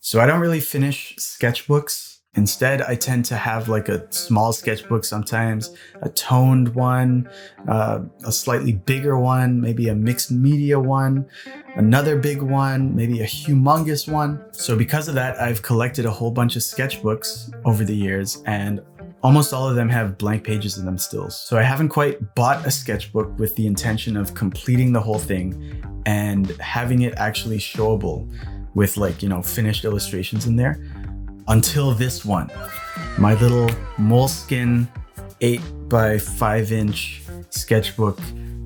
So I don't really finish sketchbooks. Instead, I tend to have like a small sketchbook sometimes, a toned one, a slightly bigger one, maybe a mixed media one, another big one, maybe a humongous one. So because of that, I've collected a whole bunch of sketchbooks over the years, and almost all of them have blank pages in them still. So I haven't quite bought a sketchbook with the intention of completing the whole thing and having it actually showable with finished illustrations in there until this one, my little Moleskine 8x5" sketchbook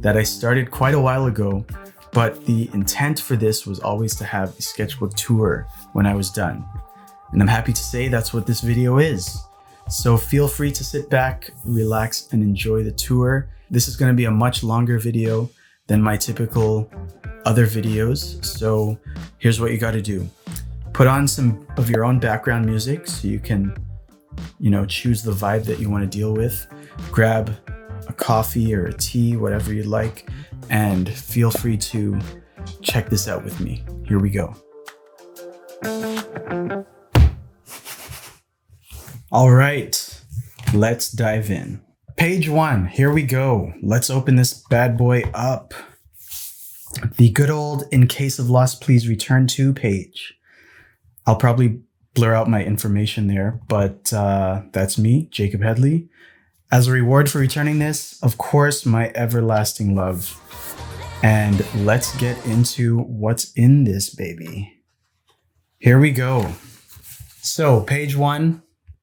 that I started quite a while ago. But the intent for this was always to have a sketchbook tour when I was done. And I'm happy to say that's what this video is. So feel free to sit back, relax, and enjoy the tour. This is going to be a much longer video than my typical other videos. So here's what you got to do. Put on some of your own background music so you can, choose the vibe that you want to deal with. Grab a coffee or a tea, whatever you like, and feel free to check this out with me. Here we go. All right, let's dive in. Page 1, here we go. Let's open this bad boy up. The good old "in case of loss, please return to" page. I'll probably blur out my information there, but that's me, Jacob Headley. As a reward for returning this, of course, my everlasting love. And let's get into what's in this baby. Here we go. So page 1,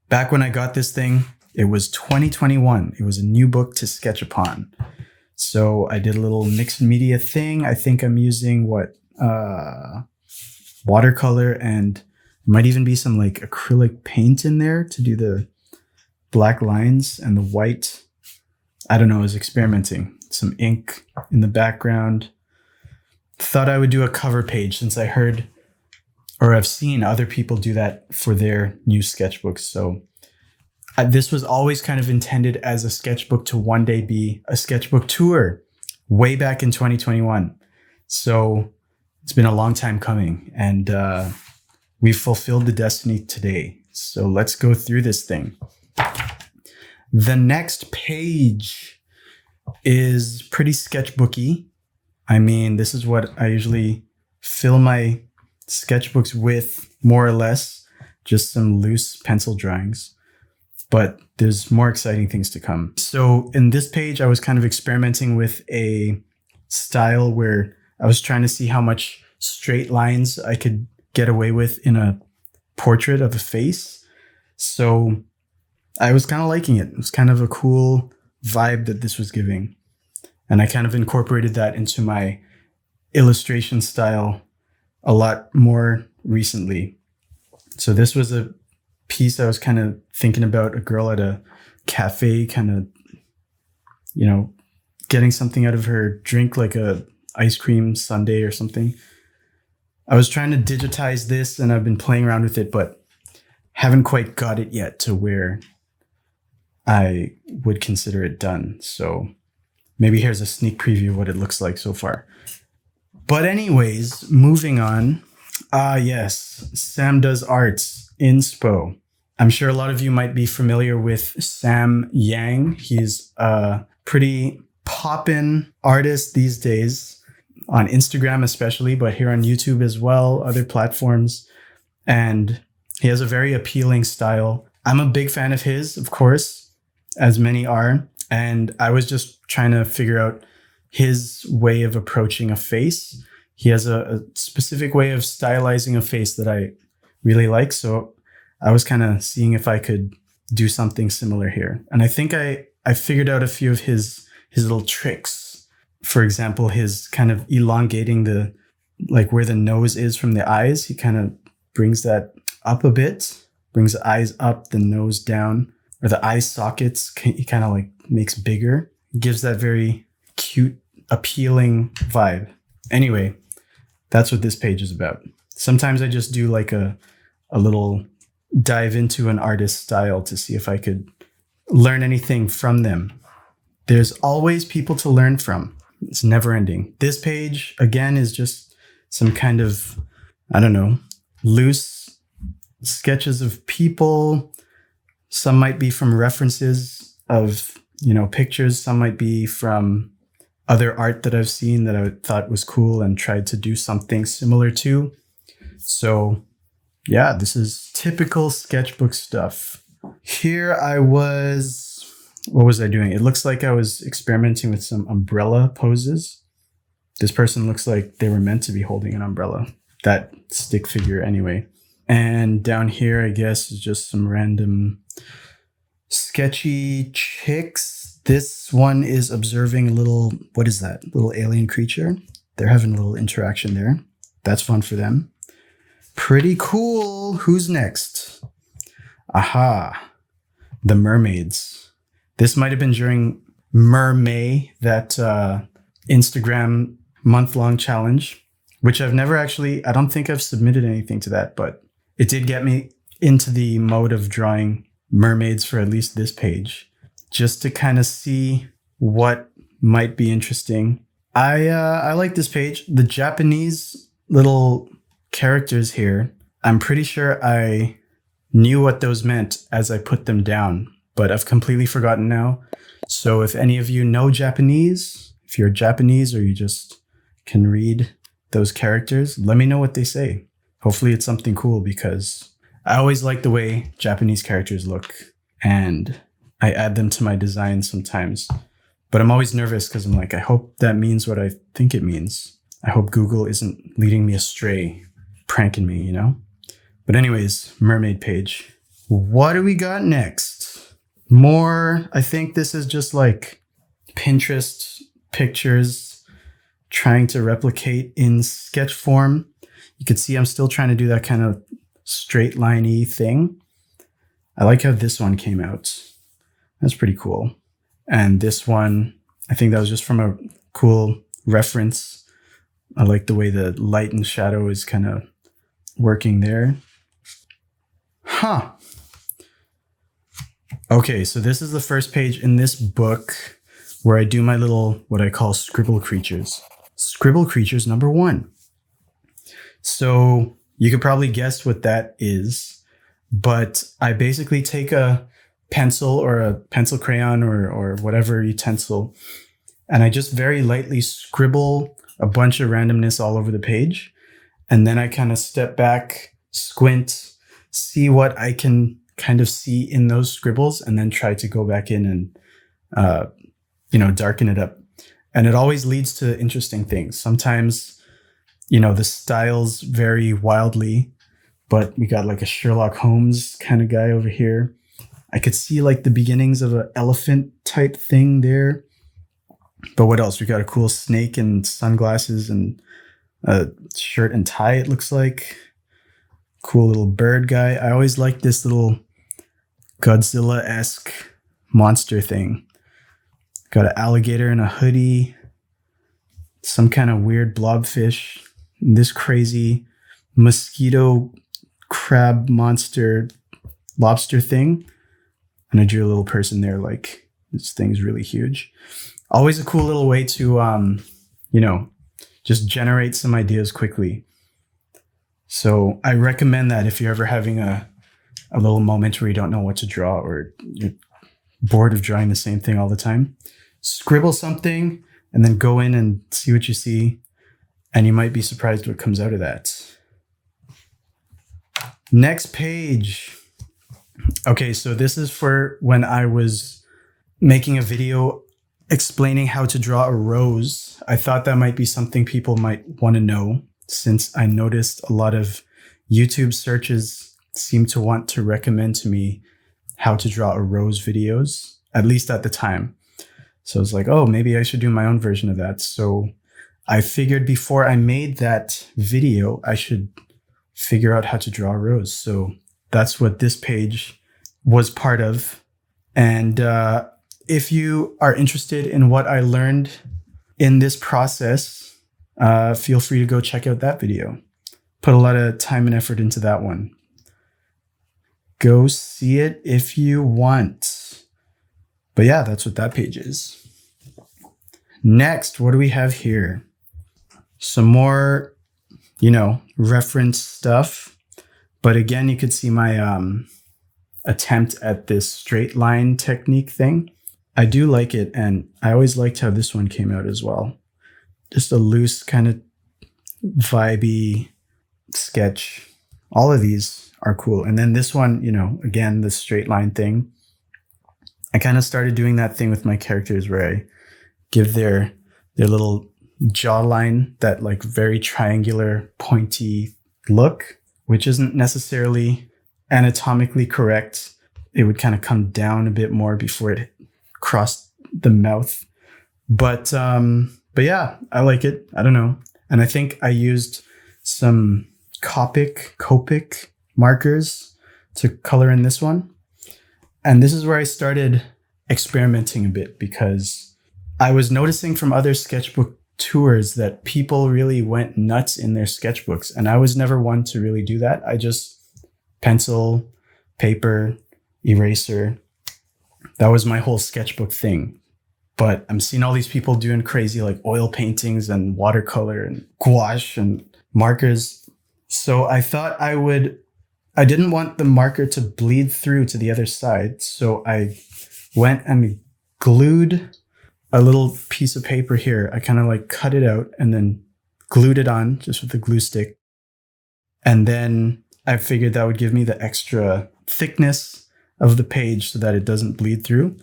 back when I got this thing, it was 2021. It was a new book to sketch upon. So I did a little mixed media thing. I think I'm using watercolor, and might even be some acrylic paint in there to do the black lines and the white. I don't know, I was experimenting. Some ink in the background. Thought I would do a cover page since I heard, or I've seen other people do that for their new sketchbooks. So this was always kind of intended as a sketchbook to one day be a sketchbook tour way back in 2021. So it's been a long time coming, and we've fulfilled the destiny today. So let's go through this thing. The next page is pretty sketchbooky. I mean, this is what I usually fill my sketchbooks with, more or less, just some loose pencil drawings. But there's more exciting things to come. So in this page, I was kind of experimenting with a style where I was trying to see how much straight lines I could get away with in a portrait of a face. So I was kind of liking it. It was kind of a cool vibe that this was giving. And I kind of incorporated that into my illustration style a lot more recently. So this was a piece I was kind of thinking about, a girl at a cafe kind of, getting something out of her drink, like a ice cream sundae or something. I was trying to digitize this, and I've been playing around with it, but haven't quite got it yet to where I would consider it done. So maybe here's a sneak preview of what it looks like so far. But anyways, moving on. Yes, Sam Does Arts, inspo. I'm sure a lot of you might be familiar with Sam Yang. He's a pretty poppin' artist these days, on Instagram especially, but here on YouTube as well, other platforms. And he has a very appealing style. I'm a big fan of his, of course, as many are. And I was just trying to figure out his way of approaching a face. He has a specific way of stylizing a face that I really like. So I was kind of seeing if I could do something similar here. And I think I figured out a few of his little tricks. For example, his kind of elongating the, where the nose is from the eyes. He kind of brings that up a bit, brings the eyes up, the nose down, or the eye sockets, he kind of makes bigger. Gives that very cute, appealing vibe. Anyway, that's what this page is about. Sometimes I just do a little dive into an artist's style to see if I could learn anything from them. There's always people to learn from. It's never ending. This page, again, is just some kind of, loose sketches of people. Some might be from references of, pictures. Some might be from other art that I've seen that I thought was cool and tried to do something similar to. So yeah, this is typical sketchbook stuff. Here what was I doing? It looks like I was experimenting with some umbrella poses. This person looks like they were meant to be holding an umbrella. That stick figure anyway. And down here, I guess, is just some random sketchy chicks. This one is observing a little, what is that? Little alien creature. They're having a little interaction there. That's fun for them. Pretty cool. Who's next? Aha. The mermaids. This might have been during Mermay, that Instagram month-long challenge, which I've never actually, I don't think I've submitted anything to that, but it did get me into the mode of drawing mermaids for at least this page, just to kind of see what might be interesting. I like this page. The Japanese little characters here, I'm pretty sure I knew what those meant as I put them down, but I've completely forgotten now. So if any of you know Japanese, if you're Japanese or you just can read those characters, let me know what they say. Hopefully it's something cool, because I always like the way Japanese characters look and I add them to my design sometimes. But I'm always nervous because I'm like, I hope that means what I think it means. I hope Google isn't leading me astray, pranking me, But anyways, mermaid page. What do we got next? More, I think this is just like Pinterest pictures trying to replicate in sketch form. You can see I'm still trying to do that kind of straight line-y thing. I like how this one came out. That's pretty cool. And this one, I think that was just from a cool reference. I like the way the light and shadow is kind of working there. Huh. Okay, so this is the first page in this book where I do my little, what I call scribble creatures. Scribble creatures number 1. So you could probably guess what that is, but I basically take a pencil or a pencil crayon or whatever utensil, and I just very lightly scribble a bunch of randomness all over the page. And then I kind of step back, squint, see what I can kind of see in those scribbles, and then try to go back in and, darken it up. And it always leads to interesting things. Sometimes, the styles vary wildly, but we got like a Sherlock Holmes kind of guy over here. I could see like the beginnings of an elephant type thing there. But what else? We got a cool snake and sunglasses and a shirt and tie, it looks like. Cool little bird guy. I always like this little Godzilla-esque monster thing. Got an alligator in a hoodie. Some kind of weird blobfish. And this crazy mosquito crab monster lobster thing. And I drew a little person there like this thing's really huge. Always a cool little way to, just generate some ideas quickly. So I recommend that if you're ever having a little moment where you don't know what to draw or you're bored of drawing the same thing all the time, scribble something and then go in and see what you see. And you might be surprised what comes out of that. Next page. Okay, so this is for when I was making a video explaining how to draw a rose. I thought that might be something people might want to know, since I noticed a lot of YouTube searches seem to want to recommend to me how to draw a rose videos, at least at the time. So I was like, oh, maybe I should do my own version of that. So I figured before I made that video, I should figure out how to draw a rose. So that's what this page was part of. And if you are interested in what I learned in this process, feel free to go check out that video. Put a lot of time and effort into that one. Go see it if you want. But yeah, that's what that page is. Next, what do we have here? Some more, reference stuff. But again, you could see my attempt at this straight line technique thing. I do like it, and I always liked how this one came out as well. Just a loose kind of vibey sketch. All of these are cool. And then this one, again, the straight line thing. I kind of started doing that thing with my characters where I give their little jawline that like very triangular, pointy look, which isn't necessarily anatomically correct. It would kind of come down a bit more before it crossed the mouth. But yeah, I like it. I don't know. And I think I used some Copic markers to color in this one. And this is where I started experimenting a bit, because I was noticing from other sketchbook tours that people really went nuts in their sketchbooks. And I was never one to really do that. I just pencil, paper, eraser. That was my whole sketchbook thing. But I'm seeing all these people doing crazy like oil paintings and watercolor and gouache and markers. So I thought I didn't want the marker to bleed through to the other side. So I went and glued a little piece of paper here. I kind of like cut it out and then glued it on just with a glue stick. And then I figured that would give me the extra thickness of the page so that it doesn't bleed through.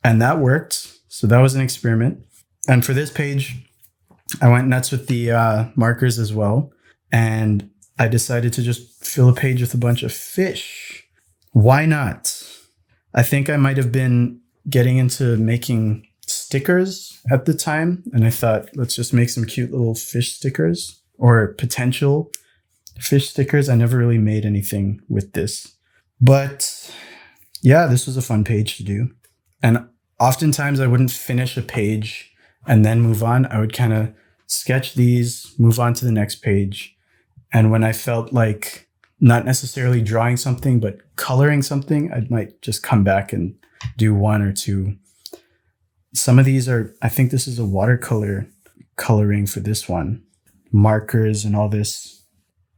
And that worked. So that was an experiment. And for this page, I went nuts with the markers as well. And I decided to just fill a page with a bunch of fish. Why not? I think I might have been getting into making stickers at the time. And I thought, let's just make some cute little fish stickers or potential fish stickers. I never really made anything with this. But yeah, this was a fun page to do. And oftentimes I wouldn't finish a page and then move on. I would kind of sketch these, move on to the next page. And when I felt like not necessarily drawing something, but coloring something, I might just come back and do one or two. Some of these I think this is a watercolor coloring for this one. Markers and all this.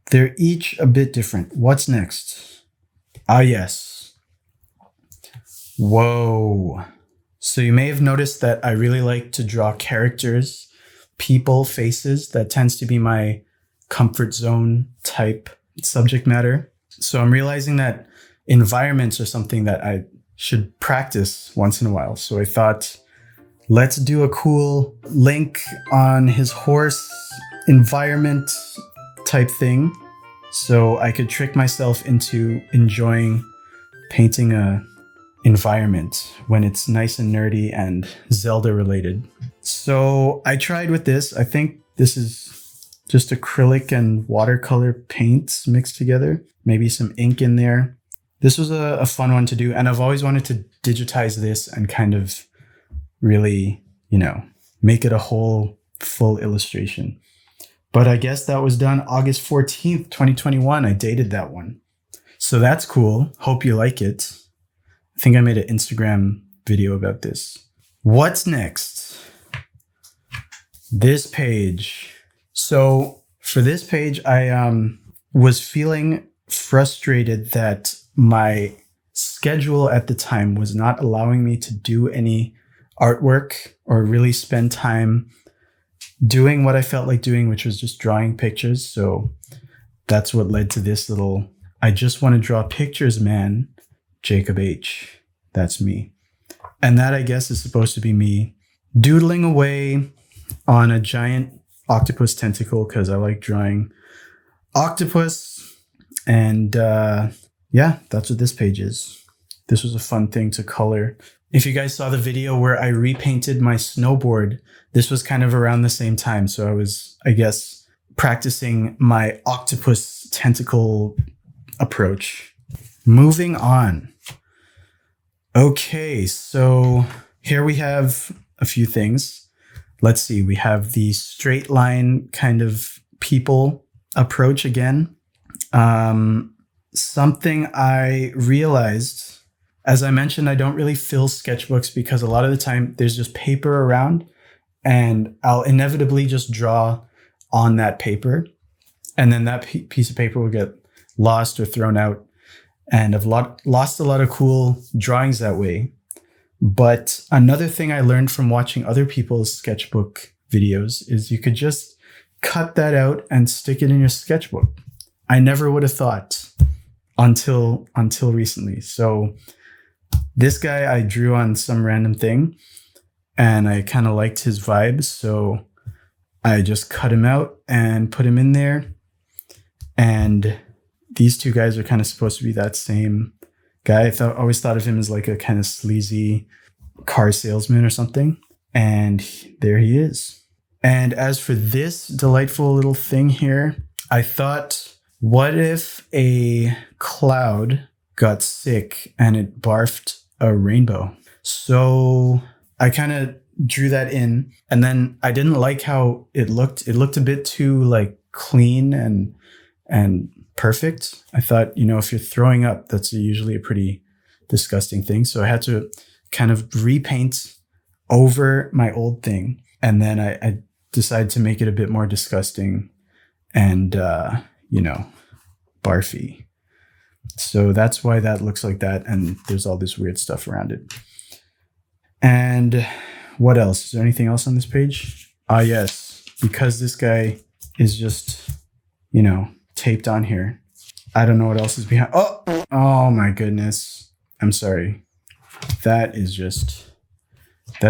They're each a bit different. What's next? Ah, yes. Whoa. So you may have noticed that I really like to draw characters, people, faces. That tends to be my comfort zone type subject matter. So I'm realizing that environments are something that I should practice once in a while. So I thought, let's do a cool Link on his horse environment type thing. So I could trick myself into enjoying painting a environment when it's nice and nerdy and Zelda related. So I tried with this. I think this is just acrylic and watercolor paints mixed together. Maybe some ink in there. This was a fun one to do. And I've always wanted to digitize this and kind of really, make it a whole full illustration. But I guess that was done August 14th, 2021. I dated that one. So that's cool. Hope you like it. I think I made an Instagram video about this. What's next? This page. So for this page, I was feeling frustrated that my schedule at the time was not allowing me to do any artwork or really spend time doing what I felt like doing, which was just drawing pictures. So that's what led to this little, I just want to draw pictures, man, Jacob H. That's me. And that, I guess, is supposed to be me doodling away on a giant octopus tentacle because I like drawing octopus. And yeah, that's what this page is. This was a fun thing to color. If you guys saw the video where I repainted my snowboard, this was kind of around the same time. So I was, I guess, practicing my octopus tentacle approach. Moving on. Okay, so here we have a few things. Let's see, we have the straight line kind of people approach again. Something I realized, as I mentioned, I don't really fill sketchbooks because a lot of the time there's just paper around and I'll inevitably just draw on that paper. And then that piece of paper will get lost or thrown out. And I've lost a lot of cool drawings that way. But another thing I learned from watching other people's sketchbook videos is you could just cut that out and stick it in your sketchbook. I never would have thought until recently. So this guy I drew on some random thing and I kind of liked his vibes. So I just cut him out and put him in there. And these two guys are kind of supposed to be that same guy. Always thought of him as like a kind of sleazy car salesman or something. And there he is. And as for this delightful little thing here, I thought, what if a cloud got sick and it barfed a rainbow? So I kind of drew that in, and then I didn't like how it looked. It looked a bit too like clean and perfect. I thought, if you're throwing up, that's usually a pretty disgusting thing. So I had to kind of repaint over my old thing. And then I decided to make it a bit more disgusting and, barfy. So that's why that looks like that. And there's all this weird stuff around it. And what else? Is there anything else on this page? Yes. Because this guy is just, taped on here. I don't know what else is behind. Oh my goodness. I'm sorry. That's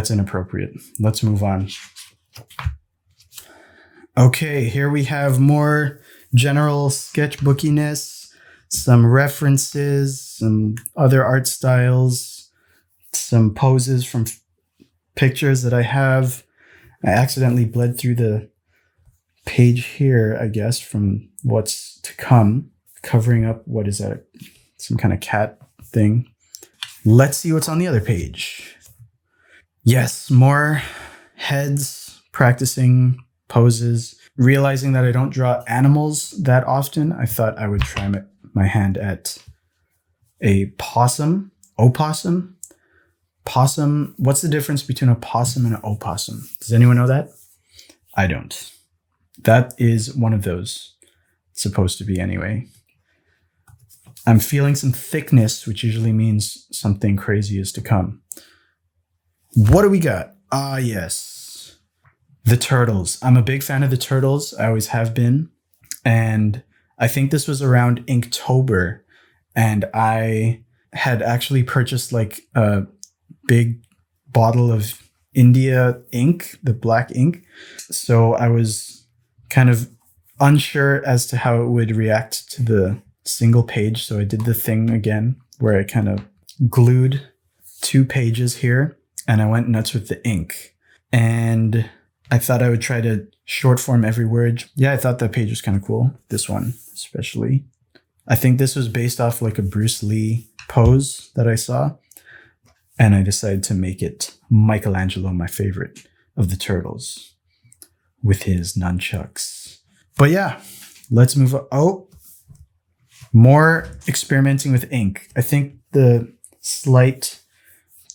inappropriate. Let's move on. Okay, here we have more general sketchbookiness, some references, some other art styles, some poses from pictures that I have. I accidentally bled through the page here, I guess, from what's to come, covering up, what is that? Some kind of cat thing. Let's see what's on the other page. Yes, more heads, practicing poses, realizing that I don't draw animals that often. I thought I would try my hand at a possum, opossum. Possum, what's the difference between a possum and an opossum? Does anyone know that? I don't. That is one of those. It's supposed to be anyway. I'm feeling some thickness, which usually means something crazy is to come. What do we got? Yes. The turtles. I'm a big fan of the turtles. I always have been. And I think this was around Inktober. And I had actually purchased like a big bottle of India ink, the black ink. So I was kind of unsure as to how it would react to the single page. So I did the thing again where I kind of glued 2 pages here and I went nuts with the ink. And I thought I would try to short form every word. Yeah, I thought that page was kind of cool. This one especially. I think this was based off like a Bruce Lee pose that I saw. And I decided to make it Michelangelo, my favorite of the turtles, with his nunchucks. But yeah, let's move on. Oh, more experimenting with ink. I think the slight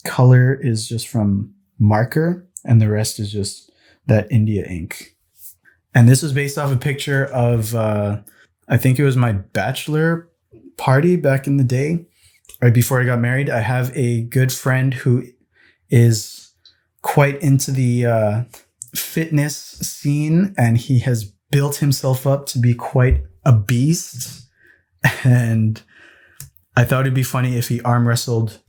color is just from marker and the rest is just that India ink. And this was based off a picture of, I think it was my bachelor party back in the day, right before I got married. I have a good friend who is quite into the fitness scene, and he has built himself up to be quite a beast. And I thought it'd be funny if he arm wrestled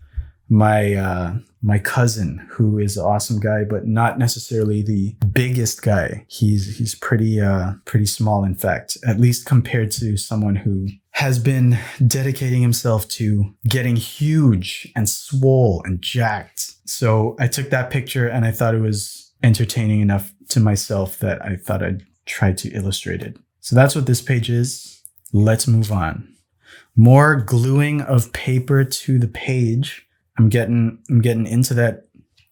my cousin, who is an awesome guy, but not necessarily the biggest guy. He's pretty small, in fact, at least compared to someone who has been dedicating himself to getting huge and swole and jacked. So I took that picture and I thought it was entertaining enough to myself that I thought I'd try to illustrate it. So that's what this page is. Let's move on. More gluing of paper to the page. I'm getting into that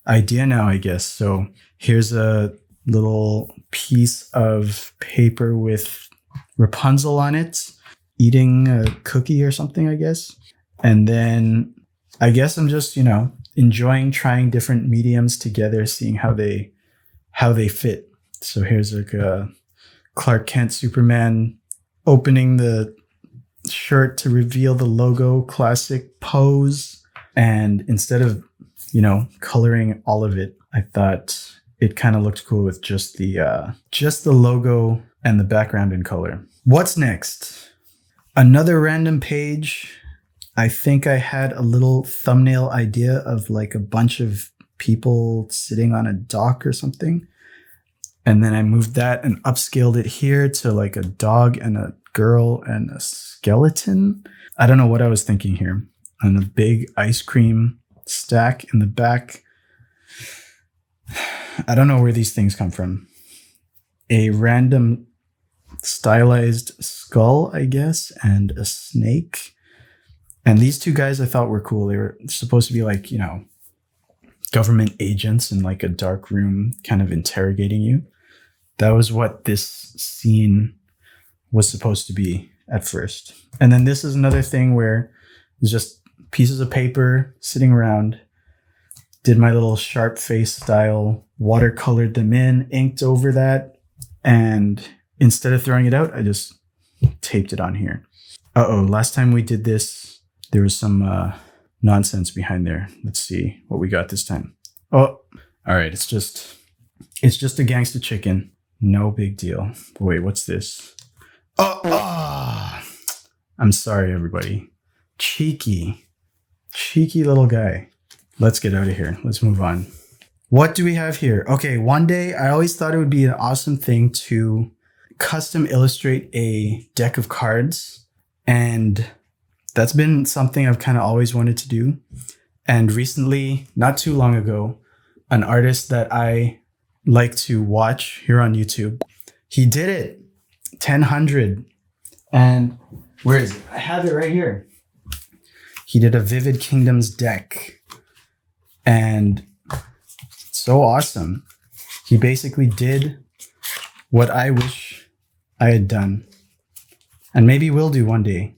idea now, I guess. So here's a little piece of paper with Rapunzel on it, eating a cookie or something, I guess. And then I guess I'm just, enjoying trying different mediums together, seeing how they fit. So here's like a Clark Kent Superman opening the shirt to reveal the logo, classic pose. And instead of, coloring all of it, I thought it kind of looked cool with just the logo and the background in color. What's next? Another random page. I think I had a little thumbnail idea of like a bunch of people sitting on a dock or something. And then I moved that and upscaled it here to like a dog and a girl and a skeleton. I don't know what I was thinking here. And a big ice cream stack in the back. I don't know where these things come from. A random stylized skull, I guess, and a snake. And these two guys I thought were cool. They were supposed to be like, government agents in like a dark room kind of interrogating you. That was what this scene was supposed to be at first. And then this is another thing where it's just pieces of paper sitting around. Did my little sharp face style, watercolored them in, inked over that. And instead of throwing it out, I just taped it on here. Last time we did this, there was some nonsense behind there. Let's see what we got this time. Oh, all right. It's just a gangster chicken. No big deal. Wait, what's this? I'm sorry, everybody. Cheeky little guy. Let's get out of here. Let's move on. What do we have here? Okay, one day I always thought it would be an awesome thing to custom illustrate a deck of cards. And that's been something I've kind of always wanted to do. And recently, not too long ago, an artist that I like to watch here on YouTube, he did it. 1000. And where is it? I have it right here. He did a Vivid Kingdoms deck. And so awesome. He basically did what I wish I had done. And maybe will do one day.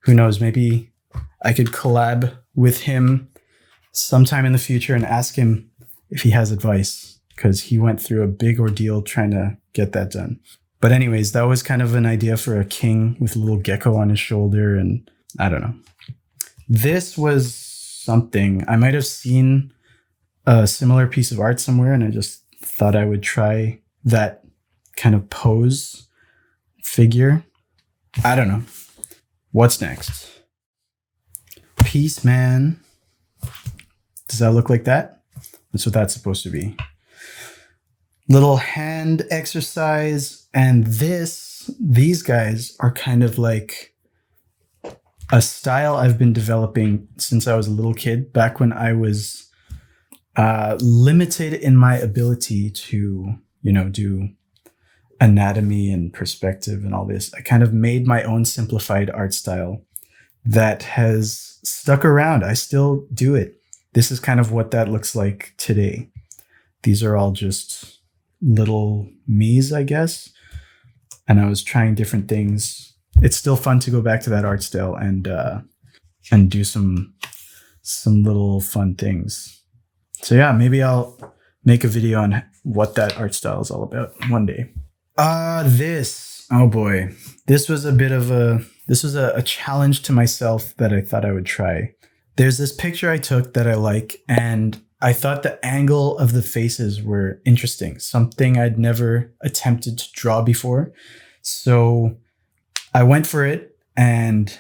Who knows? Maybe I could collab with him sometime in the future and ask him if he has advice, because he went through a big ordeal trying to get that done. But anyways, that was kind of an idea for a king with a little gecko on his shoulder. And I don't know. This was something. I might have seen a similar piece of art somewhere, and I just thought I would try that kind of pose figure. I don't know. What's next? Peace Man. Does that look like that? That's what that's supposed to be. Little hand exercise. And these guys are kind of like a style I've been developing since I was a little kid, back when I was limited in my ability to, do anatomy and perspective and all this. I kind of made my own simplified art style that has stuck around. I still do it. This is kind of what that looks like today. These are all just little me's, I guess. And I was trying different things. It's still fun to go back to that art style and do some little fun things. So yeah, maybe I'll make a video on what that art style is all about one day. Oh boy. This was a challenge to myself that I thought I would try. There's this picture I took that I like, and I thought the angle of the faces were interesting, something I'd never attempted to draw before. So I went for it, and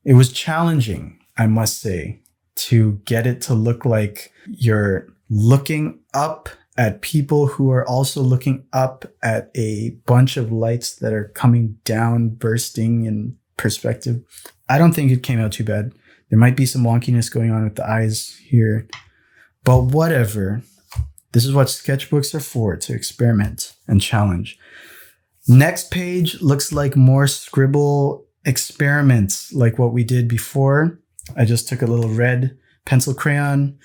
it was challenging, I must say, to get it to look like you're looking up at people who are also looking up at a bunch of lights that are coming down, bursting in perspective. I don't think it came out too bad. There might be some wonkiness going on with the eyes here, but whatever. This is what sketchbooks are for, to experiment and challenge. Next page looks like more scribble experiments like what we did before. I just took a little red pencil crayon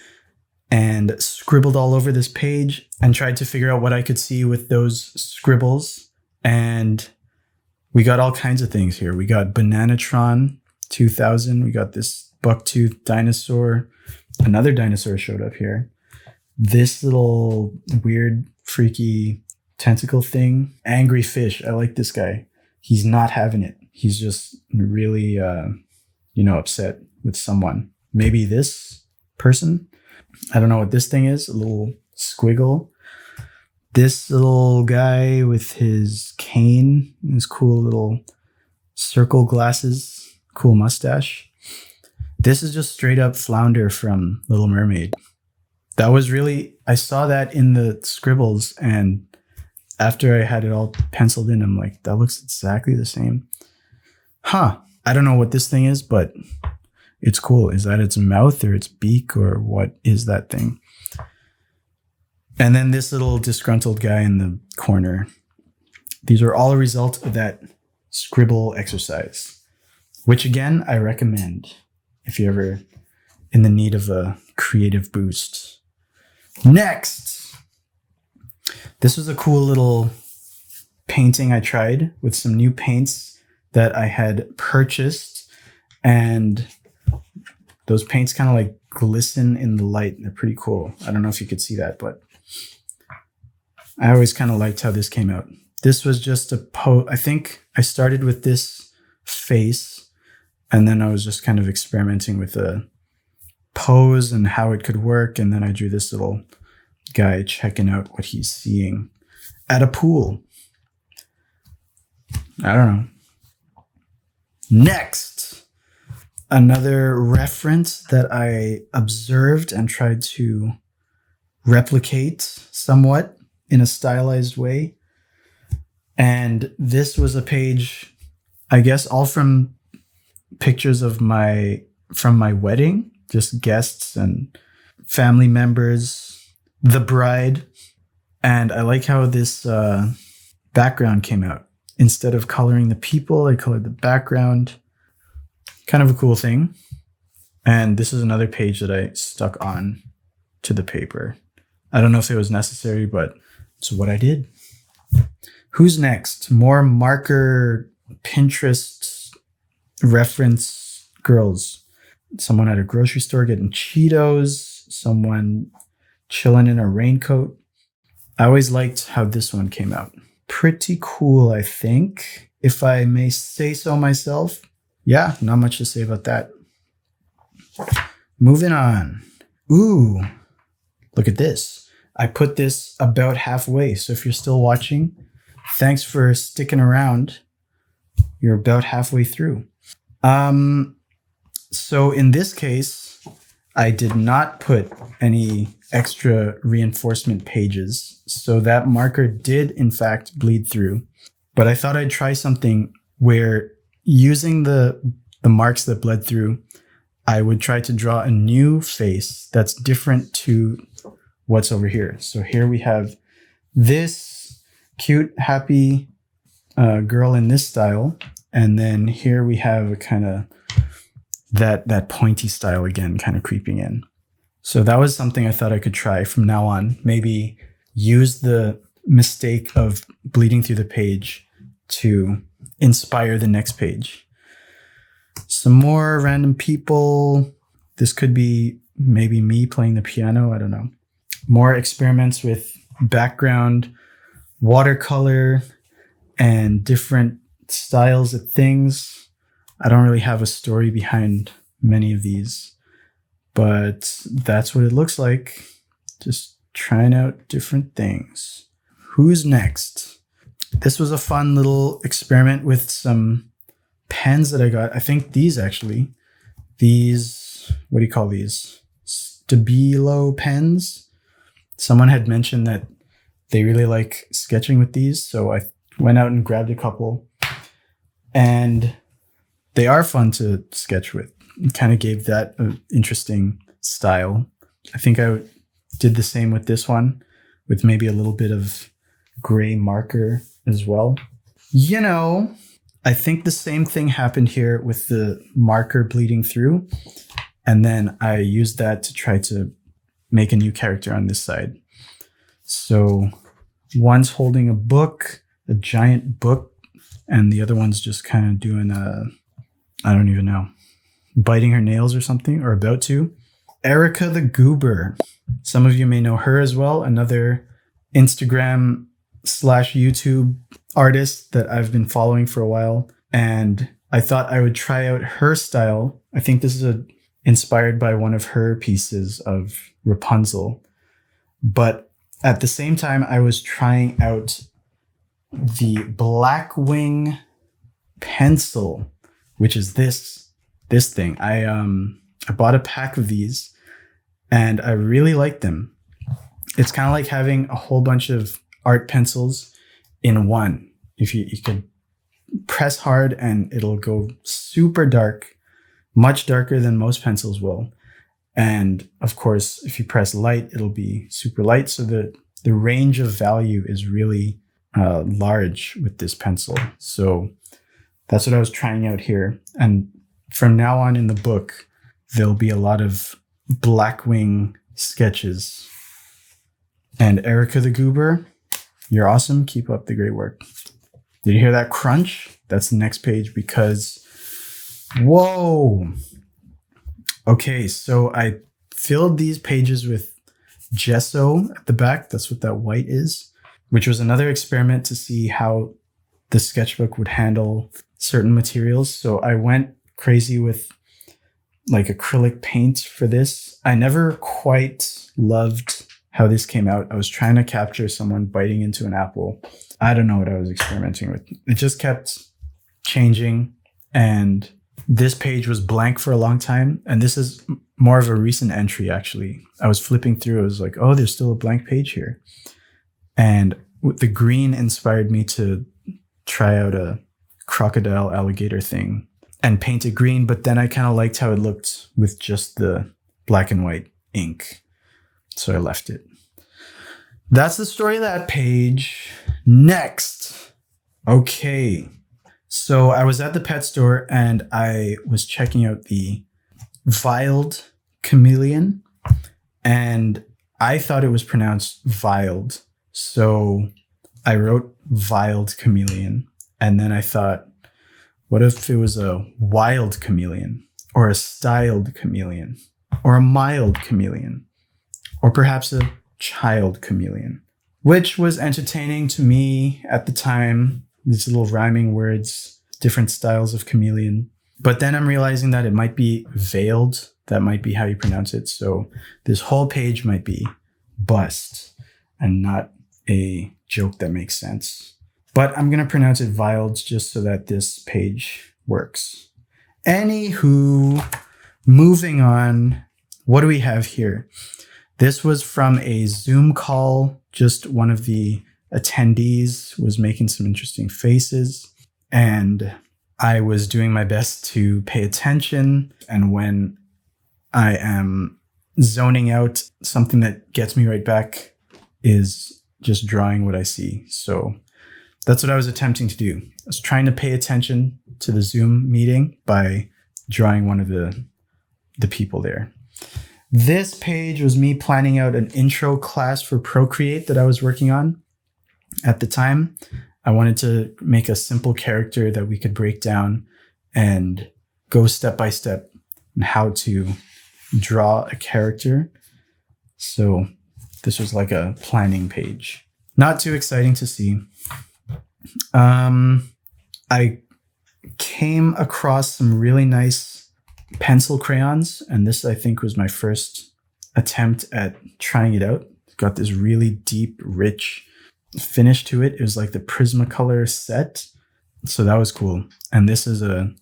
and scribbled all over this page and tried to figure out what I could see with those scribbles. And we got all kinds of things here. We got Bananatron 2000. We got this bucktooth dinosaur. Another dinosaur showed up here. This little weird, freaky tentacle thing. Angry fish. I like this guy. He's not having it. he's just really, upset with someone. Maybe this person. I don't know what this thing is. A little squiggle. This little guy with his cane, his cool little circle glasses, cool mustache. This is just straight up Flounder from Little Mermaid. That was really, I saw that in the scribbles, and after I had it all penciled in, I'm like, that looks exactly the same. Huh. I don't know what this thing is, but it's cool. Is that its mouth or its beak, or what is that thing? And then this little disgruntled guy in the corner. These are all a result of that scribble exercise, which again, I recommend if you're ever in the need of a creative boost. Next, this was a cool little painting I tried with some new paints that I had purchased, and those paints kind of like glisten in the light. They're pretty cool. I don't know if you could see that, but I always kind of liked how this came out. This was just I think I started with this face, and then I was just kind of experimenting with the pose and how it could work. And then I drew this little guy checking out what he's seeing at a pool. I don't know. Next, another reference that I observed and tried to replicate somewhat in a stylized way. And this was a page, I guess, all from pictures of from my wedding, just guests and family members, the bride. And I like how this background came out. Instead of coloring the people, I colored the background. Kind of a cool thing. And this is another page that I stuck on to the paper. I don't know if it was necessary, but it's what I did. Who's next? More marker Pinterest reference girls. Someone at a grocery store getting Cheetos. Someone chilling in a raincoat. I always liked how this one came out. Pretty cool, I think, if I may say so myself. Yeah, not much to say about that. Moving on. Ooh, look at this. I put this about halfway. So if you're still watching, thanks for sticking around. You're about halfway through. So in this case, I did not put any extra reinforcement pages. So that marker did in fact bleed through. But I thought I'd try something where using the marks that bled through, I would try to draw a new face that's different to what's over here. So here we have this cute, happy girl in this style. And then here we have a kind of that pointy style again, kind of creeping in. So that was something I thought I could try from now on. Maybe use the mistake of bleeding through the page to inspire the next page. Some more random people. This could be maybe me playing the piano. I don't know. More experiments with background, watercolor, and different styles of things. I don't really have a story behind many of these, but that's what it looks like. Just trying out different things. Who's next? This was a fun little experiment with some pens that I got. I think these actually. These, what do you call these? Stabilo pens. Someone had mentioned that they really like sketching with these, so I went out and grabbed a couple. And they are fun to sketch with. It kind of gave that an interesting style. I think I did the same with this one, with maybe a little bit of gray marker as well. You know, I think the same thing happened here with the marker bleeding through. And then I used that to try to make a new character on this side. So one's holding a book, a giant book, and the other one's just kind of doing I don't even know, biting her nails or something, or about to. Erica the Goober. Some of you may know her as well. Another Instagram/YouTube artist that I've been following for a while. and I thought I would try out her style. I think this is inspired by one of her pieces of Rapunzel. But at the same time, I was trying out the Blackwing pencil, which is this thing. I bought a pack of these and I really like them. It's kind of like having a whole bunch of art pencils in one. If you can press hard and it'll go super dark, much darker than most pencils will. And of course, if you press light, it'll be super light. So the range of value is really large with this pencil. So that's what I was trying out here. And from now on in the book, there'll be a lot of Blackwing sketches. And Erica the Goober, you're awesome. Keep up the great work. Did you hear that crunch? That's the next page because, whoa. Okay, so I filled these pages with gesso at the back. That's what that white is, which was another experiment to see how the sketchbook would handle certain materials. So I went crazy with like acrylic paint for this. I never quite loved how this came out. I was trying to capture someone biting into an apple. I don't know what I was experimenting with. It just kept changing. And this page was blank for a long time. And this is more of a recent entry, actually. I was flipping through. I was like, oh, there's still a blank page here. And the green inspired me to try out a crocodile alligator thing and paint it green. But then I kind of liked how it looked with just the black and white ink. So I left it. That's the story of that page. Next. Okay. So I was at the pet store and I was checking out the Wild Chameleon, and I thought it was pronounced Wild. So I wrote Wild Chameleon, and then I thought, what if it was a wild chameleon or a styled chameleon or a mild chameleon or perhaps a child chameleon, which was entertaining to me at the time. These little rhyming words, different styles of chameleon. But then I'm realizing that it might be veiled. That might be how you pronounce it. So this whole page might be bust and not a joke that makes sense. But I'm going to pronounce it Wild just so that this page works. Anywho, moving on. What do we have here? This was from a Zoom call. Just one of the attendees was making some interesting faces, and I was doing my best to pay attention. And when I am zoning out, something that gets me right back is just drawing what I see. So that's what I was attempting to do. I was trying to pay attention to the Zoom meeting by drawing one of the people there. This page was me planning out an intro class for Procreate that I was working on at the time. I wanted to make a simple character that we could break down and go step by step on how to draw a character. So this was like a planning page. Not too exciting to see. I came across some really nice pencil crayons, and this I think was my first attempt at trying it out. It's got this really deep, rich finish to it. It was like the Prismacolor set, so that was cool. And this is a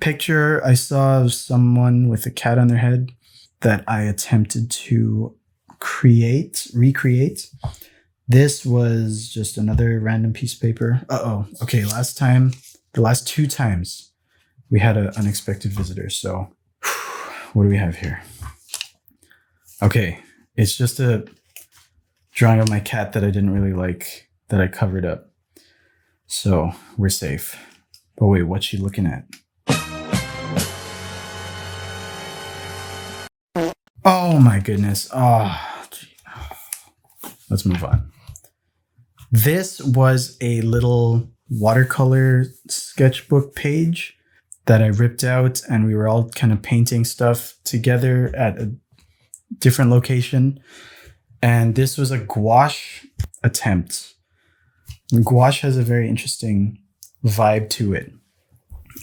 picture I saw of someone with a cat on their head that I attempted to recreate. This was just another random piece of paper. Okay, the last two times we had an unexpected visitor. So what do we have here? Okay, it's just a drawing of my cat that I didn't really like, that I covered up. So we're safe. But wait, what's she looking at? Oh my goodness. Let's move on. This was a little watercolor sketchbook page that I ripped out, and we were all kind of painting stuff together at a different location. And this was a gouache attempt. And gouache has a very interesting vibe to it.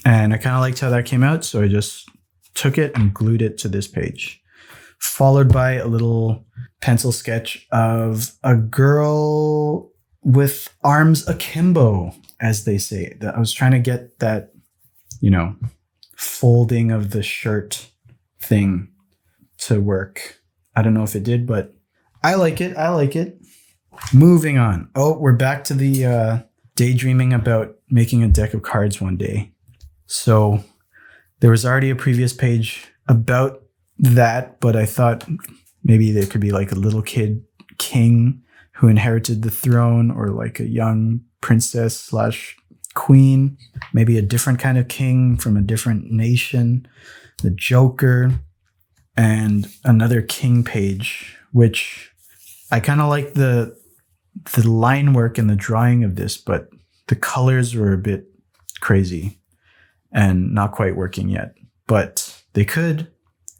And I kind of liked how that came out. So I just took it and glued it to this page, followed by a little pencil sketch of a girl with arms akimbo, as they say. I was trying to get that, folding of the shirt thing to work. I don't know if it did, but I like it. Moving on. Oh, we're back to the daydreaming about making a deck of cards one day. So there was already a previous page about that, but I thought maybe there could be like a little kid king who inherited the throne, or like a young princess / queen, maybe a different kind of king from a different nation, the Joker, and another king page, which I kind of like the line work and the drawing of this, but the colors were a bit crazy and not quite working yet. But they could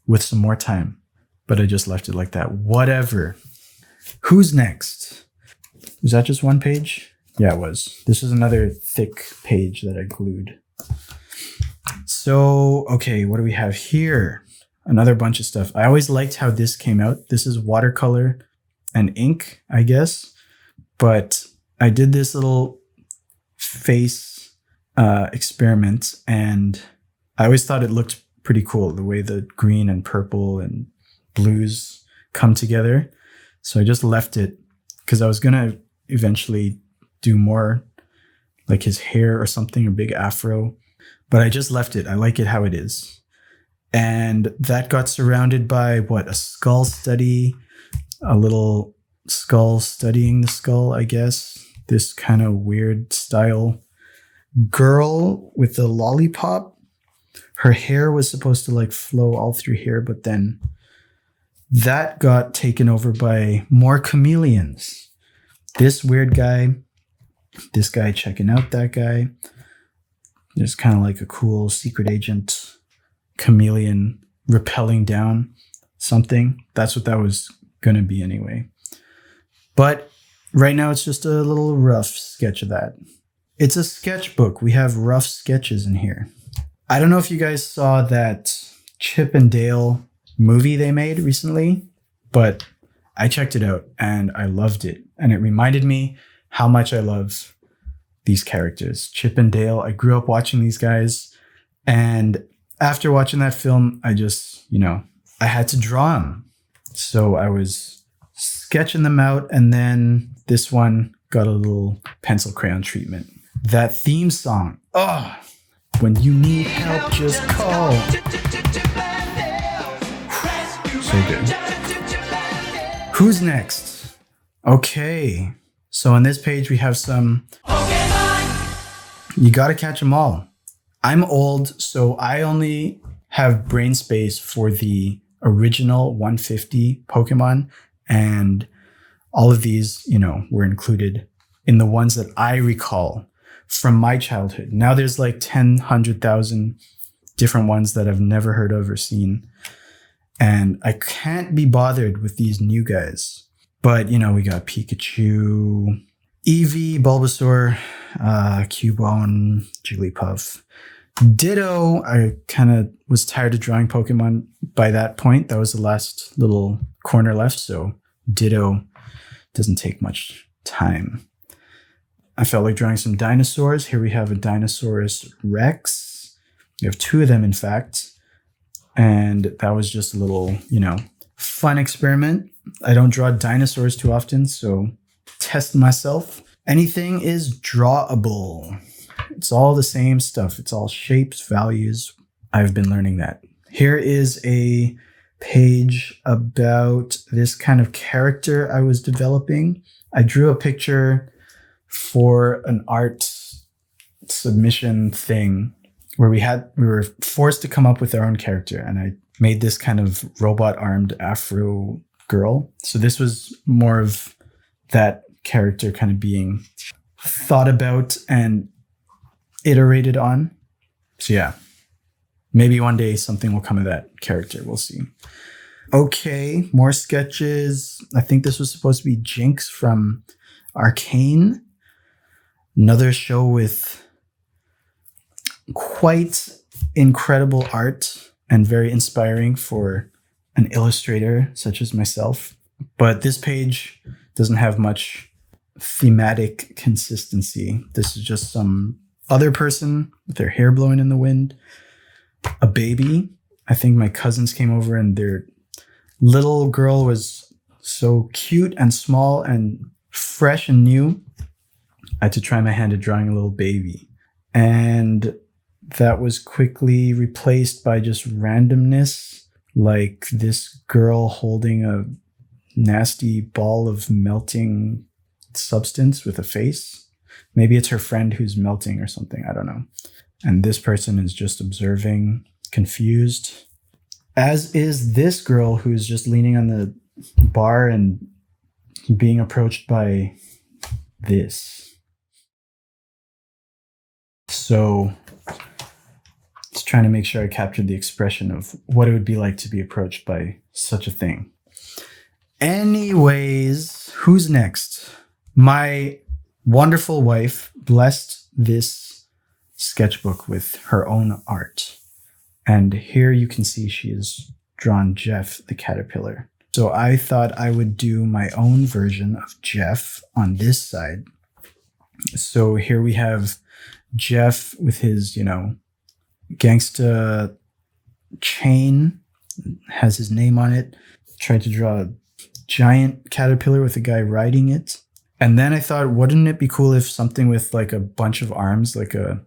with some more time. But I just left it like that. Whatever. Who's next? Was that just one page? Yeah, it was. This is another thick page that I glued. So, okay, what do we have here? Another bunch of stuff. I always liked how this came out. This is watercolor and ink, I guess. But I did this little face experiment, and I always thought it looked pretty cool, the way the green and purple and blues come together. So I just left it because I was going to eventually do more like his hair or something, a big afro. But I just left it. I like it how it is. And that got surrounded by a skull study, a little skull studying the skull, I guess. This kind of weird style girl with a lollipop. Her hair was supposed to like flow all through here, but then that got taken over by more chameleons. This weird guy, this guy checking out that guy. There's kind of like a cool secret agent chameleon rappelling down something. That's what that was going to be anyway. But right now it's just a little rough sketch of that. It's a sketchbook. We have rough sketches in here. I don't know if you guys saw that Chip and Dale movie they made recently, but I checked it out and I loved it. And it reminded me how much I love these characters. Chip and Dale, I grew up watching these guys. And after watching that film, I just, I had to draw them. So I was sketching them out, and then this one got a little pencil crayon treatment. That theme song, when you need help, just call. So good. Who's next? Okay, so on this page we have some You Gotta Catch 'Em All. I'm old, so I only have brain space for the original 150 Pokemon, and all of these, were included in the ones that I recall from my childhood. Now there's like 100,000 different ones that I've never heard of or seen, and I can't be bothered with these new guys. But, we got Pikachu, Eevee, Bulbasaur, Cubone, Jigglypuff. Ditto, I kind of was tired of drawing Pokemon by that point. That was the last little corner left, so Ditto doesn't take much time. I felt like drawing some dinosaurs. Here we have a Dinosaurus Rex. We have two of them, in fact. And that was just a little, fun experiment. I don't draw dinosaurs too often, so test myself. Anything is drawable. It's all the same stuff. It's all shapes, values. I've been learning that. Here is a page about this kind of character I was developing. I drew a picture for an art submission thing where we were forced to come up with our own character, and I made this kind of robot-armed Afro girl. So this was more of that character kind of being thought about and iterated on. So yeah, maybe one day something will come of that character. We'll see. Okay, more sketches. I think this was supposed to be Jinx from Arcane. Another show with quite incredible art and very inspiring for an illustrator such as myself. But this page doesn't have much thematic consistency. This is just some other person with their hair blowing in the wind, a baby. I think my cousins came over and their little girl was so cute and small and fresh and new. I had to try my hand at drawing a little baby. And that was quickly replaced by just randomness, like this girl holding a nasty ball of melting substance with a face. Maybe it's her friend who's melting or something. I don't know. And this person is just observing, confused, as is this girl who's just leaning on the bar and being approached by this. So just trying to make sure I captured the expression of what it would be like to be approached by such a thing. Anyways, who's next? My wonderful wife blessed this sketchbook with her own art. And here you can see she has drawn Jeff the caterpillar. So I thought I would do my own version of Jeff on this side. So here we have Jeff with his, gangsta chain, has his name on it. Tried to draw a giant caterpillar with a guy riding it. And then I thought, wouldn't it be cool if something with like a bunch of arms, like a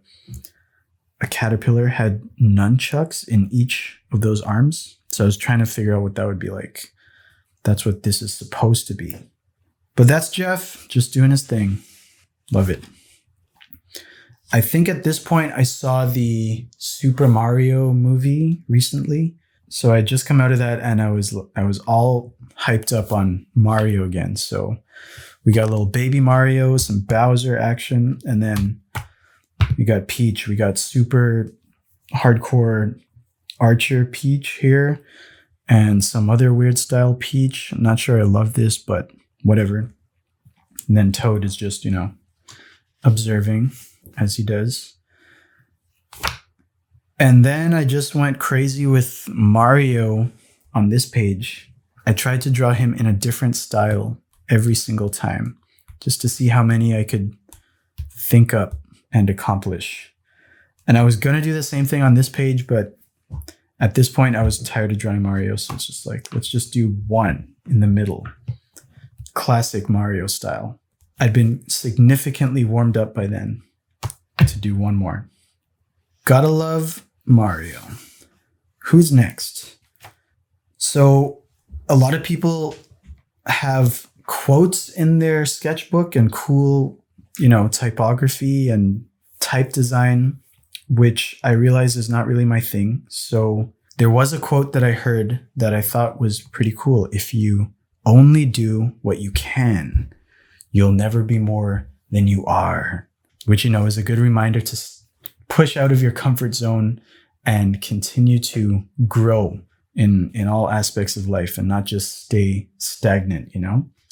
caterpillar, had nunchucks in each of those arms? So I was trying to figure out what that would be like. That's what this is supposed to be. But that's Jeff just doing his thing. Love it. I think at this point I saw the Super Mario movie recently. So I had just come out of that and I was all hyped up on Mario again. So we got a little baby Mario, some Bowser action, and then we got Peach. We got super hardcore Archer Peach here and some other weird style Peach. I'm not sure I love this, but whatever. And then Toad is just, observing as he does. And then I just went crazy with Mario on this page. I tried to draw him in a different style every single time, just to see how many I could think up and accomplish. And I was going to do the same thing on this page, but at this point I was tired of drawing Mario. So it's just like, let's just do one in the middle. Classic Mario style. I'd been significantly warmed up by then to do one more. Gotta love Mario. Who's next? So a lot of people have quotes in their sketchbook and cool, typography and type design, which I realize is not really my thing. So there was a quote that I heard that I thought was pretty cool. If you only do what you can, you'll never be more than you are, which, is a good reminder to push out of your comfort zone and continue to grow in all aspects of life and not just stay stagnant,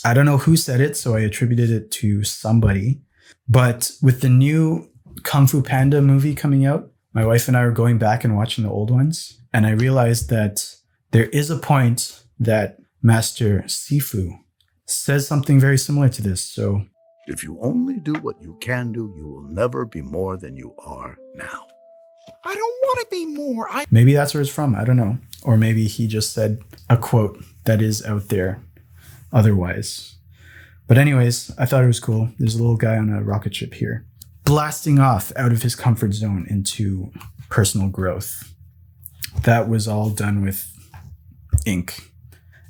I don't know who said it, so I attributed it to somebody. But with the new Kung Fu Panda movie coming out, my wife and I are going back and watching the old ones. And I realized that there is a point that Master Sifu says something very similar to this. So if you only do what you can do, you will never be more than you are now. I don't want to be more. Maybe that's where it's from. I don't know. Or maybe he just said a quote that is out there otherwise. But anyways, I thought it was cool. There's a little guy on a rocket ship here, blasting off out of his comfort zone into personal growth. That was all done with ink.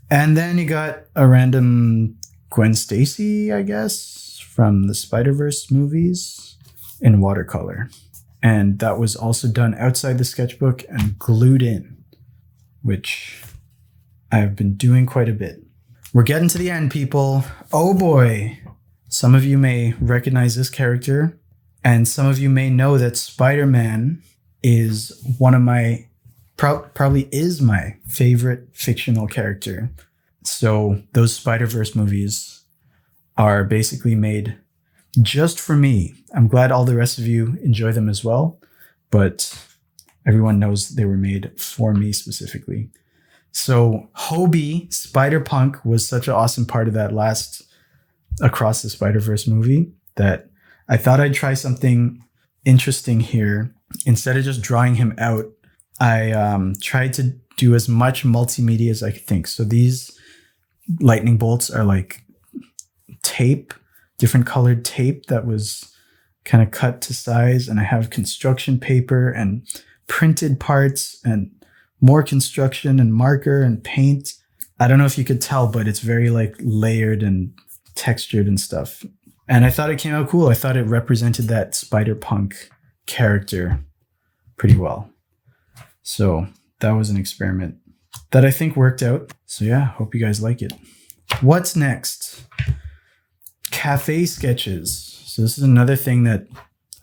And then you got a random Gwen Stacy, I guess, from the Spider-Verse movies in watercolor. And that was also done outside the sketchbook and glued in, which I've been doing quite a bit. We're getting to the end, people. Oh boy. Some of you may recognize this character, and some of you may know that Spider-Man is one of my, probably is my favorite fictional character. So those Spider-Verse movies are basically made just for me. I'm glad all the rest of you enjoy them as well. but everyone knows they were made for me specifically. So Hobie Spider-Punk was such an awesome part of that last Across the Spider-Verse movie that I thought I'd try something interesting here. Instead of just drawing him out, I tried to do as much multimedia as I could think. So these lightning bolts are like tape, different colored tape that was kind of cut to size. And I have construction paper and printed parts and more construction and marker and paint. I don't know if you could tell, but it's very like layered and textured and stuff. And I thought it came out cool. I thought it represented that Spider-Punk character pretty well. So that was an experiment that I think worked out. So yeah, hope you guys like it. What's next? Cafe sketches. So this is another thing that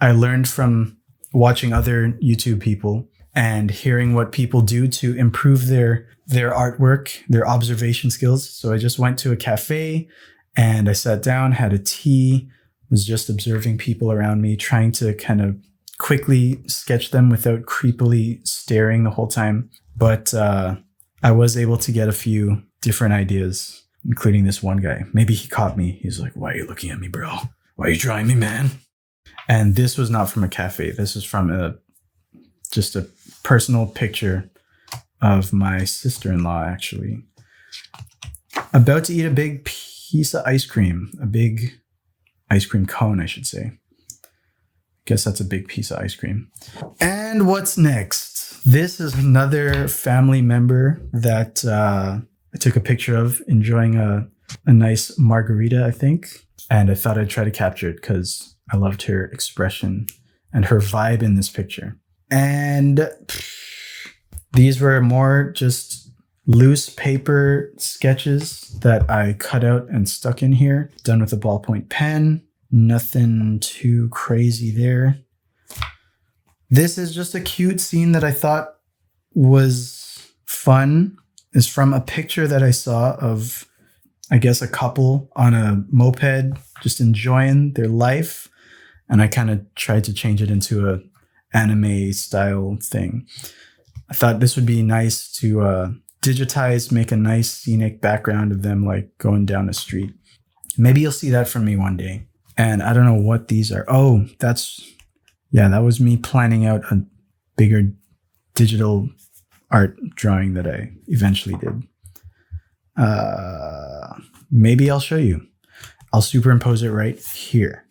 I learned from watching other YouTube people and hearing what people do to improve their artwork, their observation skills. So I just went to a cafe and I sat down, had a tea, was just observing people around me, trying to kind of quickly sketch them without creepily staring the whole time. But I was able to get a few different ideas, including this one guy. Maybe he caught me. He's like, "Why are you looking at me, bro? Why are you drawing me, man?" And this was not from a cafe. This is from just a personal picture of my sister-in-law, actually. About to eat a big piece of ice cream, a big ice cream cone, I should say. Guess that's a big piece of ice cream. And what's next? This is another family member that I took a picture of enjoying a nice margarita, I think. And I thought I'd try to capture it because I loved her expression and her vibe in this picture. And these were more just loose paper sketches that I cut out and stuck in here, done with a ballpoint pen. Nothing too crazy there. This is just a cute scene that I thought was fun. It's from a picture that I saw of, I guess, a couple on a moped just enjoying their life. And I kind of tried to change it into a anime style thing. I thought this would be nice to digitize, make a nice scenic background of them like going down a street. Maybe you'll see that from me one day. And I don't know what these are. Oh, that was me planning out a bigger digital art drawing that I eventually did. Maybe I'll show you. I'll superimpose it right here.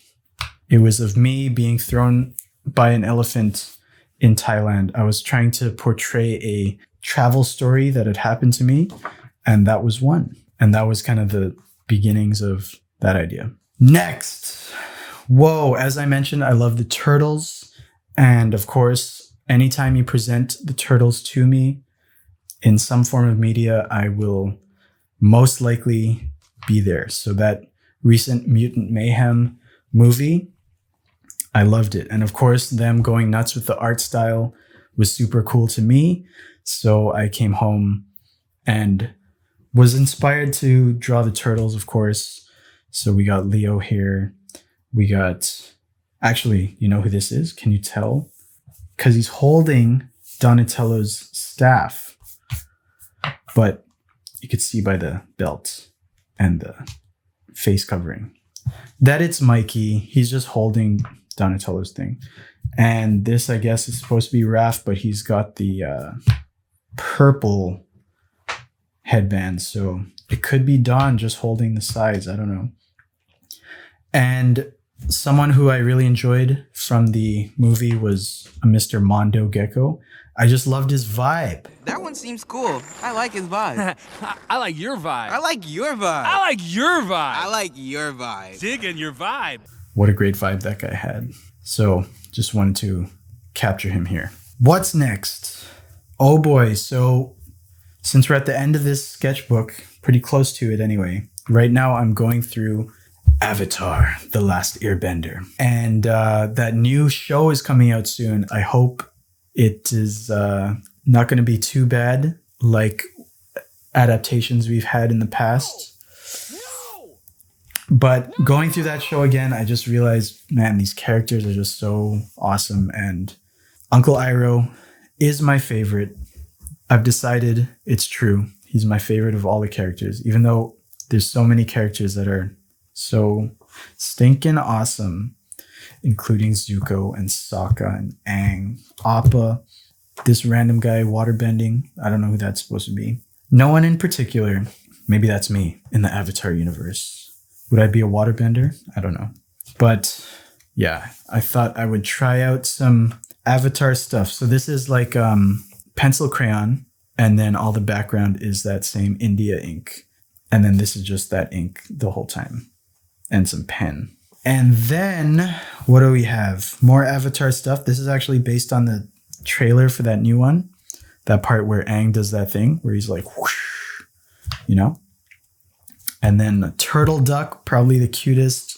It was of me being thrown by an elephant in Thailand. I was trying to portray a travel story that had happened to me, and that was one. And that was kind of the beginnings of that idea. Next. Whoa, as I mentioned, I love the turtles. And of course, anytime you present the turtles to me in some form of media, I will most likely be there. So that recent Mutant Mayhem movie, I loved it. And of course, them going nuts with the art style was super cool to me. So I came home and was inspired to draw the turtles, of course. So we got Leo here. We got, actually, you know who this is? Can you tell? Because he's holding Donatello's staff. But you could see by the belt and the face covering that it's Mikey. He's just holding Donatello's thing. And this, I guess, is supposed to be Raph, but he's got the purple headband. So it could be Don just holding the sides. I don't know. And someone who I really enjoyed from the movie was a Mr. Mondo Gecko. I just loved his vibe. That one seems cool. I like his vibe. I like your vibe. I like your vibe. I like your vibe. I like your vibe. Digging your vibe. What a great vibe that guy had. So just wanted to capture him here. What's next? Oh boy. So since we're at the end of this sketchbook, pretty close to it anyway, right now I'm going through Avatar, The Last Airbender. And that new show is coming out soon. I hope it is not going to be too bad like adaptations we've had in the past. But going through that show again, I just realized, man, these characters are just so awesome. And Uncle Iroh is my favorite. I've decided it's true. He's my favorite of all the characters, even though there's so many characters that are so stinking awesome, including Zuko and Sokka and Aang, Appa, this random guy waterbending. I don't know who that's supposed to be. No one in particular. Maybe that's me in the Avatar universe. Would I be a waterbender? I don't know. But yeah, I thought I would try out some Avatar stuff. So this is like pencil crayon, and then all the background is that same India ink. And then this is just that ink the whole time, and some pen. And then what do we have? More Avatar stuff. This is actually based on the trailer for that new one. That part where Aang does that thing where he's like, whoosh, you know? And then a turtle duck, probably the cutest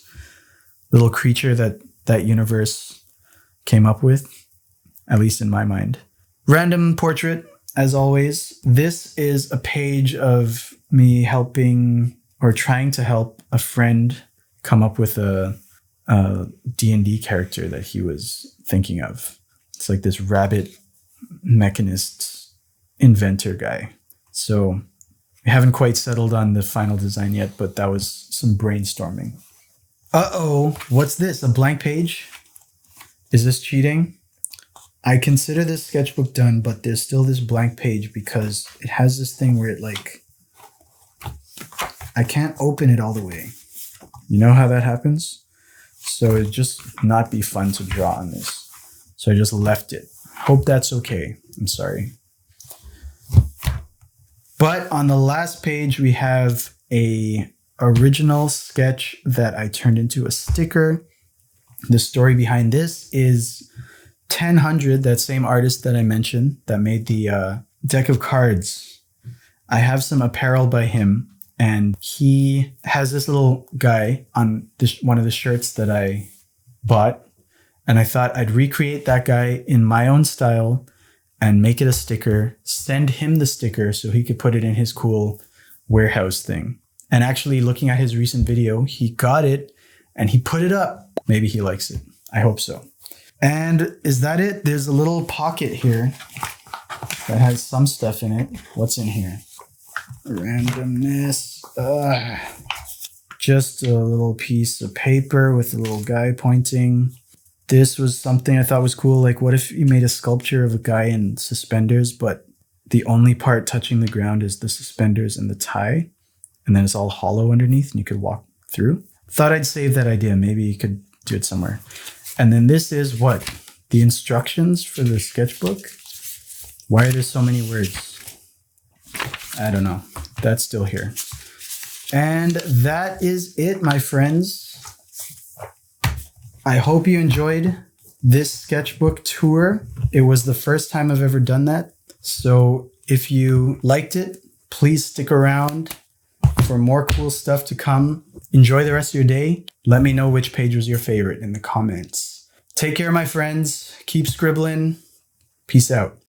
little creature that universe came up with, at least in my mind. Random portrait, as always. This is a page of me helping or trying to help a friend come up with a D&D character that he was thinking of. It's like this rabbit mechanist inventor guy. So we haven't quite settled on the final design yet, but that was some brainstorming. Uh-oh, what's this? A blank page? Is this cheating? I consider this sketchbook done, but there's still this blank page because it has this thing where it like, I can't open it all the way. You know how that happens? So it'd just not be fun to draw on this. So I just left it. Hope that's okay. I'm sorry. But on the last page, we have a original sketch that I turned into a sticker. The story behind this is 1000, that same artist that I mentioned that made the deck of cards. I have some apparel by him, and he has this little guy on this, one of the shirts that I bought. And I thought I'd recreate that guy in my own style and make it a sticker, send him the sticker so he could put it in his cool warehouse thing. And actually, looking at his recent video, he got it and he put it up. Maybe he likes it. I hope so. And is that it? There's a little pocket here that has some stuff in it. What's in here? Randomness. Just a little piece of paper with a little guy pointing. This was something I thought was cool. Like, what if you made a sculpture of a guy in suspenders, but the only part touching the ground is the suspenders and the tie, and then it's all hollow underneath and you could walk through? Thought I'd save that idea. Maybe you could do it somewhere. And then this is what? The instructions for the sketchbook? Why are there so many words? I don't know. That's still here. And that is it, my friends. I hope you enjoyed this sketchbook tour. It was the first time I've ever done that. So if you liked it, please stick around for more cool stuff to come. Enjoy the rest of your day. Let me know which page was your favorite in the comments. Take care, my friends. Keep scribbling. Peace out.